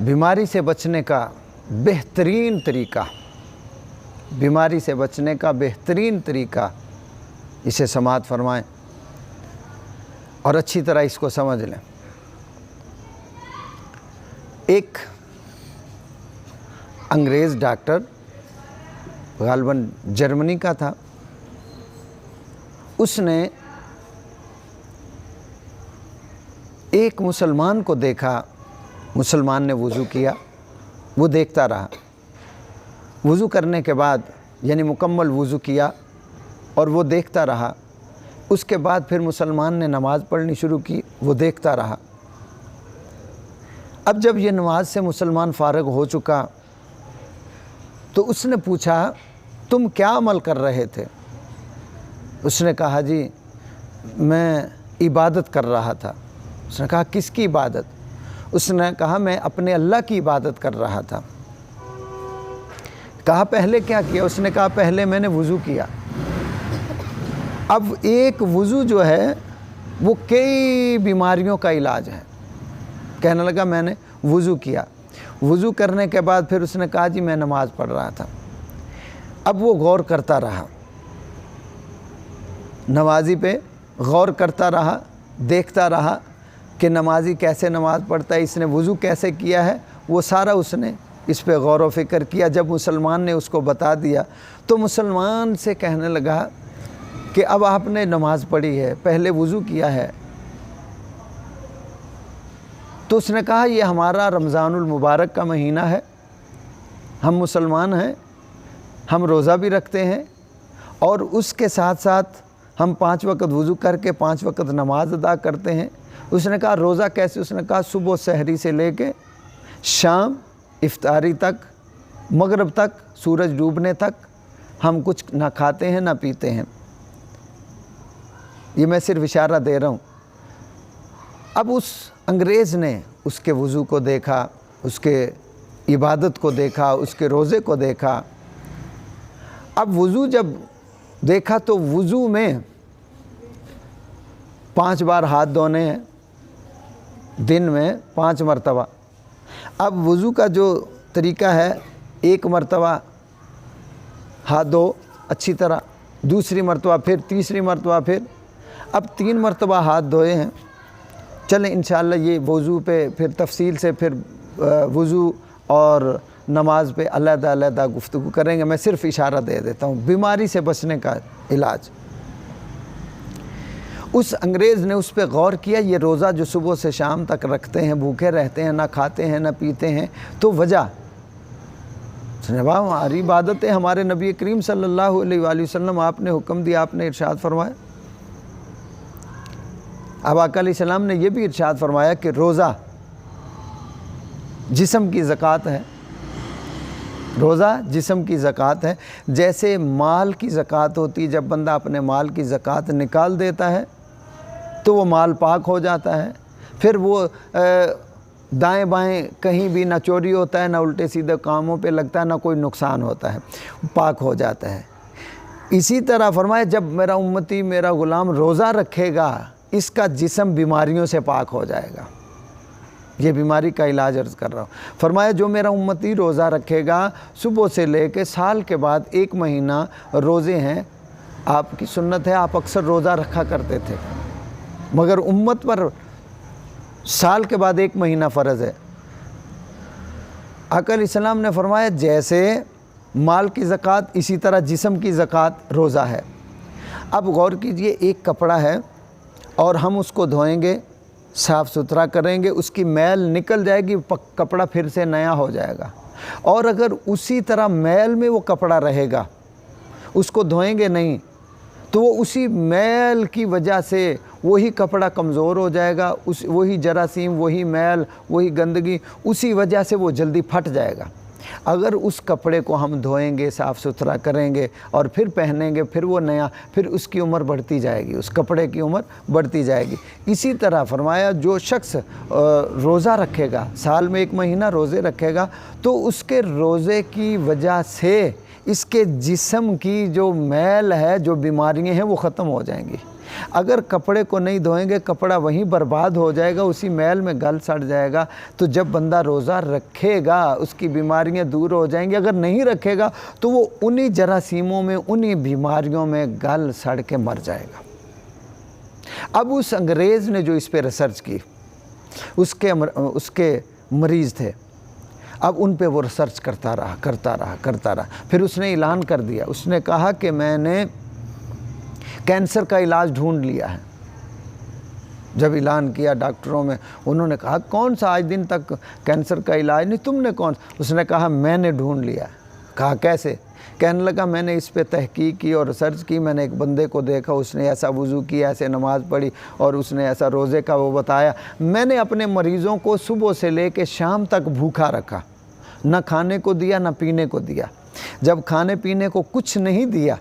बीमारी से बचने का बेहतरीन तरीका, बीमारी से बचने का बेहतरीन तरीका, इसे समाअत फरमाएं और अच्छी तरह इसको समझ लें। एक अंग्रेज़ डॉक्टर गालिबन जर्मनी का था, उसने एक मुसलमान को देखा। मुसलमान ने वज़ू किया, वो देखता रहा। वज़ू करने के बाद यानी मुकम्मल वज़ू किया और वो देखता रहा। उसके बाद फिर मुसलमान ने नमाज़ पढ़नी शुरू की, वो देखता रहा। अब जब ये नमाज से मुसलमान फ़ारिग हो चुका तो उसने पूछा, तुम क्या अमल कर रहे थे? उसने कहा, जी मैं इबादत कर रहा था। उसने कहा, किसकी इबादत? उसने कहा, मैं अपने अल्लाह की इबादत कर रहा था। कहा, पहले क्या किया? उसने कहा, पहले मैंने वज़ू किया। अब एक वज़ू जो है वो कई बीमारियों का इलाज है। कहने लगा, मैंने वज़ू किया, वज़ू करने के बाद फिर उसने कहा, जी मैं नमाज़ पढ़ रहा था। अब वो गौर करता रहा, नमाजी पे गौर करता रहा, देखता रहा कि नमाजी कैसे नमाज़ पढ़ता है, इसने वज़ू कैसे किया है, वो सारा उसने इस पे गौर व फ़िक्र किया। जब मुसलमान ने उसको बता दिया तो मुसलमान से कहने लगा कि अब आपने नमाज़ पढ़ी है, पहले वज़ू किया है। तो उसने कहा, ये हमारा रमज़ानुल मुबारक का महीना है, हम मुसलमान हैं, हम रोज़ा भी रखते हैं और उसके साथ साथ हम 5 वक़्त वज़ू करके 5 वक़्त नमाज अदा करते हैं। उसने कहा, रोज़ा कैसे? उसने कहा, सुबह सहरी से लेके शाम इफ्तारी तक, मगरिब तक, सूरज डूबने तक हम कुछ ना खाते हैं ना पीते हैं। ये मैं सिर्फ इशारा दे रहा हूँ। अब उस अंग्रेज़ ने उसके वज़ू को देखा, उसके इबादत को देखा, उसके रोज़े को देखा। अब वज़ू जब देखा तो वज़ू में 5 बार हाथ धोने हैं, दिन में 5 मरतबा। अब वज़ू का जो तरीका है, 1 मरतबा हाथ धो अच्छी तरह, दूसरी मरतबा फिर, तीसरी मरतबा फिर। अब 3 मरतबा हाथ धोए हैं। चलें इंशाअल्लाह ये वज़ू पे फिर तफसील से फिर वज़ू और नमाज पे अलग-अलग गुफ्तगू करेंगे। मैं सिर्फ इशारा दे देता हूँ, बीमारी से बचने का इलाज। उस अंग्रेज़ ने उस पे गौर किया, ये रोज़ा जो सुबह से शाम तक रखते हैं, भूखे रहते हैं, ना खाते हैं ना पीते हैं, तो वजह वाह, हमारी इबादत है। हमारे नबी करीम सल्लल्लाहु अलैहि वसल्लम आपने हुक्म दिया, आपने इरशाद फरमाया। अब आका अलैहिस्सलाम ने यह भी इरशाद फरमाया कि रोज़ा जिस्म की ज़कात है, रोज़ा जिस्म की ज़कात है। जैसे माल की ज़कात होती, जब बंदा अपने माल की ज़कात निकाल देता है तो वो माल पाक हो जाता है, फिर वो दाएं बाएं कहीं भी ना चोरी होता है, ना उल्टे सीधे कामों पे लगता है, ना कोई नुकसान होता है, पाक हो जाता है। इसी तरह फरमाया, जब मेरा उम्मती, मेरा ग़ुलाम रोज़ा रखेगा, इसका जिस्म बीमारियों से पाक हो जाएगा। ये बीमारी का इलाज अर्ज़ कर रहा हूँ। फरमाया, जो मेरा उम्मती रोज़ा रखेगा, सुबह से लेके साल के बाद 1 महीना रोज़े हैं, आपकी सुन्नत है, आप अक्सर रोज़ा रखा करते थे, मगर उम्मत पर साल के बाद 1 महीना फ़र्ज़ है। आका अलैहिस्सलाम ने फरमाया, जैसे माल की ज़कात इसी तरह जिस्म की ज़कात रोज़ा है। अब गौर कीजिए, एक कपड़ा है और हम उसको धोएंगे, साफ़ सुथरा करेंगे, उसकी मैल निकल जाएगी, कपड़ा फिर से नया हो जाएगा। और अगर उसी तरह मैल में वो कपड़ा रहेगा, उसको धोएंगे नहीं, तो वो उसी मैल की वजह से वही कपड़ा कमज़ोर हो जाएगा, वही जरासीम, वही मैल, वही गंदगी, उसी वजह से वो जल्दी फट जाएगा। अगर उस कपड़े को हम धोएंगे, साफ़ सुथरा करेंगे और फिर पहनेंगे, फिर वो नया, फिर उसकी उम्र बढ़ती जाएगी, उस कपड़े की उम्र बढ़ती जाएगी। इसी तरह फरमाया, जो शख्स रोज़ा रखेगा, साल में 1 महीना रोज़े रखेगा, तो उसके रोज़े की वजह से इसके जिस्म की जो मैल है, जो बीमारियां हैं, वो ख़त्म हो जाएंगी। अगर कपड़े को नहीं धोएंगे कपड़ा वहीं बर्बाद हो जाएगा, उसी मैल में गल सड़ जाएगा। तो जब बंदा रोज़ा रखेगा उसकी बीमारियां दूर हो जाएंगी, अगर नहीं रखेगा तो वो उन्हीं जरासीमों में, उन्हीं बीमारियों में गल सड़ के मर जाएगा। अब उस अंग्रेज़ ने जो इस पे रिसर्च की, उसके मरीज़ थे, अब उन पे वो रिसर्च करता रहा। फिर उसने ऐलान कर दिया, उसने कहा कि मैंने कैंसर का इलाज ढूंढ लिया है। जब ऐलान किया डॉक्टरों में, उन्होंने कहा कौन सा, आज दिन तक कैंसर का इलाज नहीं, तुमने कौन? उसने कहा मैंने ढूंढ लिया। कहा कैसे? कहने लगा मैंने इस पे तहकीक की और रिसर्च की, मैंने एक बंदे को देखा, उसने ऐसा वज़ू किया, ऐसे नमाज़ पढ़ी और उसने ऐसा रोज़े का वो बताया। मैंने अपने मरीज़ों को सुबह से लेकर शाम तक भूखा रखा, न खाने को दिया न पीने को दिया। जब खाने पीने को कुछ नहीं दिया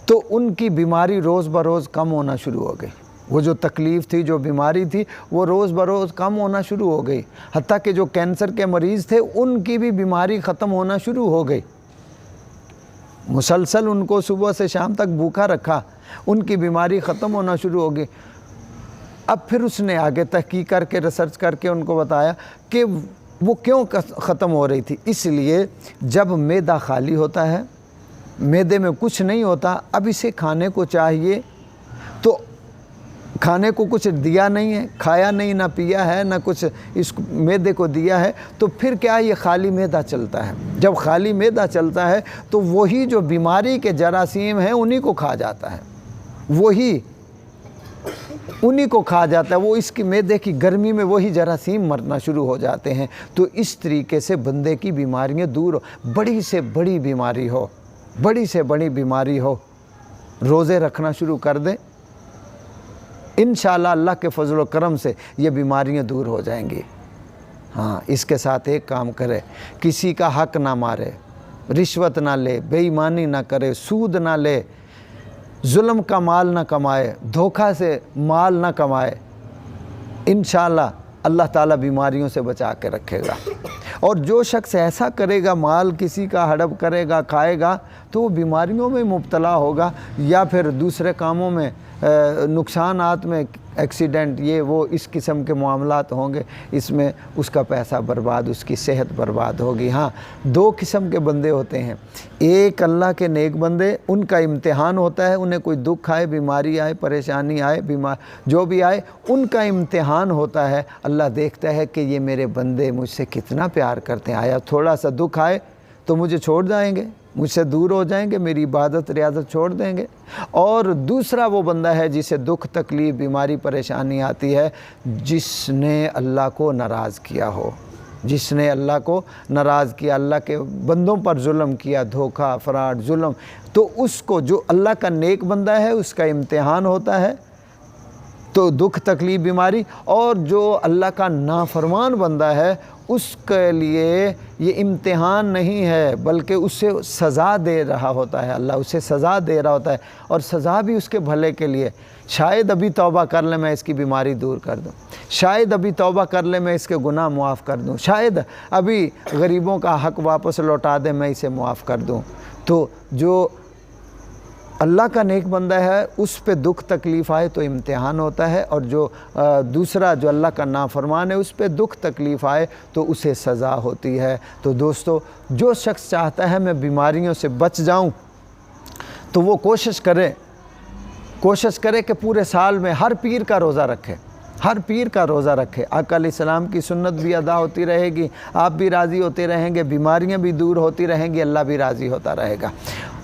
तो उनकी बीमारी रोज़ बरोज़ कम होना शुरू हो गई। वो जो तकलीफ़ थी, जो बीमारी थी, वो रोज़ बरोज़ कम होना शुरू हो गई। हत्ता कि जो कैंसर के मरीज़ थे उनकी भी बीमारी ख़त्म होना शुरू हो गई। मुसलसल उनको सुबह से शाम तक भूखा रखा, उनकी बीमारी ख़त्म होना शुरू हो गई। अब फिर उसने आगे तहकीक करके, रिसर्च करके उनको बताया कि वो क्यों ख़त्म हो रही थी। इसलिए जब मैदा खाली होता है, मैदे में कुछ नहीं होता, अब इसे खाने को चाहिए, तो खाने को कुछ दिया नहीं है, खाया नहीं, ना पिया है, ना कुछ इस मैदे को दिया है, तो फिर क्या ये खाली मैदा चलता है। जब खाली मैदा चलता है तो वही जो बीमारी के जरासीम हैं उन्हीं को खा जाता है, वही उन्हीं को खा जाता है। वो इसकी मैदे की गर्मी में वही जरासीम मरना शुरू हो जाते हैं। तो इस तरीके से बंदे की बीमारियां दूर हो, बड़ी से बड़ी बीमारी हो, बड़ी से बड़ी बीमारी हो, रोज़े रखना शुरू कर दे, इंशाअल्लाह अल्लाह के फजल व करम से ये बीमारियां दूर हो जाएंगी। हाँ, इसके साथ एक काम करे, किसी का हक ना मारे, रिश्वत ना ले, बेईमानी ना करे, सूद ना ले, जुल्म का माल ना कमाए, धोखा से माल ना कमाए। इंशाअल्लाह अल्लाह ताला बीमारियों से बचा के रखेगा। और जो शख्स ऐसा करेगा, माल किसी का हड़प करेगा, खाएगा, तो वो बीमारियों में मुब्तला होगा या फिर दूसरे कामों में, नुकसानात में, एक्सीडेंट, ये वो इस किस्म के मामलात होंगे, इसमें उसका पैसा बर्बाद, उसकी सेहत बर्बाद होगी। हाँ, दो किस्म के बंदे होते हैं, एक अल्लाह के नेक बंदे, उनका इम्तिहान होता है, उन्हें कोई दुख आए, बीमारी आए, परेशानी आए, जो भी आए, उनका इम्तिहान होता है। अल्लाह देखता है कि ये मेरे बंदे मुझसे कितना प्यार करते हैं। आया थोड़ा सा दुख आए तो मुझे छोड़ जाएंगे, मुझसे दूर हो जाएंगे, मेरी इबादत रियाजत छोड़ देंगे। और दूसरा वो बंदा है जिसे दुख, तकलीफ़, बीमारी, परेशानी आती है, जिसने अल्लाह को नाराज़ किया हो, जिसने अल्लाह को नाराज़ किया, अल्लाह के बंदों पर जुल्म किया, धोखा, फ्रॉड, जुल्म, तो उसको, जो अल्लाह का नेक बंदा है, उसका इम्तिहान होता है तो दुख, तकलीफ़, बीमारी। और जो अल्लाह का नाफरमान बंदा है उसके लिए ये इम्तिहान नहीं है, बल्कि उससे सज़ा दे रहा होता है, अल्लाह उसे सज़ा दे रहा होता है, और सज़ा भी उसके भले के लिए। शायद अभी तौबा कर ले, मैं इसकी बीमारी दूर कर दूँ, शायद अभी तौबा कर ले, मैं इसके गुनाह मुआफ़ कर दूँ, शायद अभी गरीबों का हक़ वापस लौटा दे, मैं इसे मुआफ़ कर दूँ। तो जो अल्लाह का नेक बंदा है उस पे दुख तकलीफ़ आए तो इम्तिहान होता है, और जो दूसरा जो अल्लाह का नाफरमान है उस पे दुख तकलीफ़ आए तो उसे सज़ा होती है। तो दोस्तों, जो शख्स चाहता है मैं बीमारियों से बच जाऊं, तो वो कोशिश करे कि पूरे साल में हर पीर का रोज़ा रखे, हर पीर का रोज़ा रखे। आका अलैहिस्सलाम की सुन्नत भी अदा होती रहेगी, आप भी राज़ी होते रहेंगे, बीमारियां भी दूर होती रहेंगी, अल्लाह भी राज़ी होता रहेगा।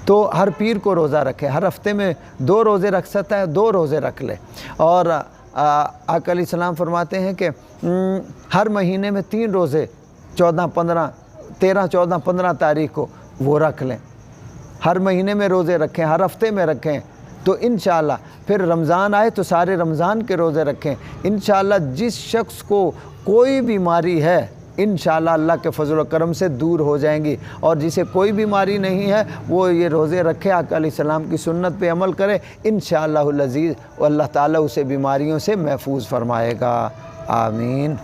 तो हर पीर को रोज़ा रखे, हर हफ्ते में 2 रोज़े रख सकता है, 2 रोज़े रख ले। और आका अलैहिस्सलाम फरमाते हैं कि हर महीने में 3 रोज़े 13, 14, 15 को वो रख लें। हर महीने में रोज़े रखें, हर हफ्ते में रखें, तो इंशाअल्लाह फिर रमज़ान आए तो सारे रमज़ान के रोज़े रखें। इंशाअल्लाह जिस शख्स को कोई बीमारी है, इंशाअल्लाह अल्लाह के फजल व करम से दूर हो जाएंगी, और जिसे कोई बीमारी नहीं है वो ये रोज़े रखे, आका अलैहिस्सलाम की सुन्नत पे अमल करे, इंशाअल्लाहुल अज़ीज़ अल्लाह ताला उसे बीमारियों से महफूज फरमाएगा। आमीन।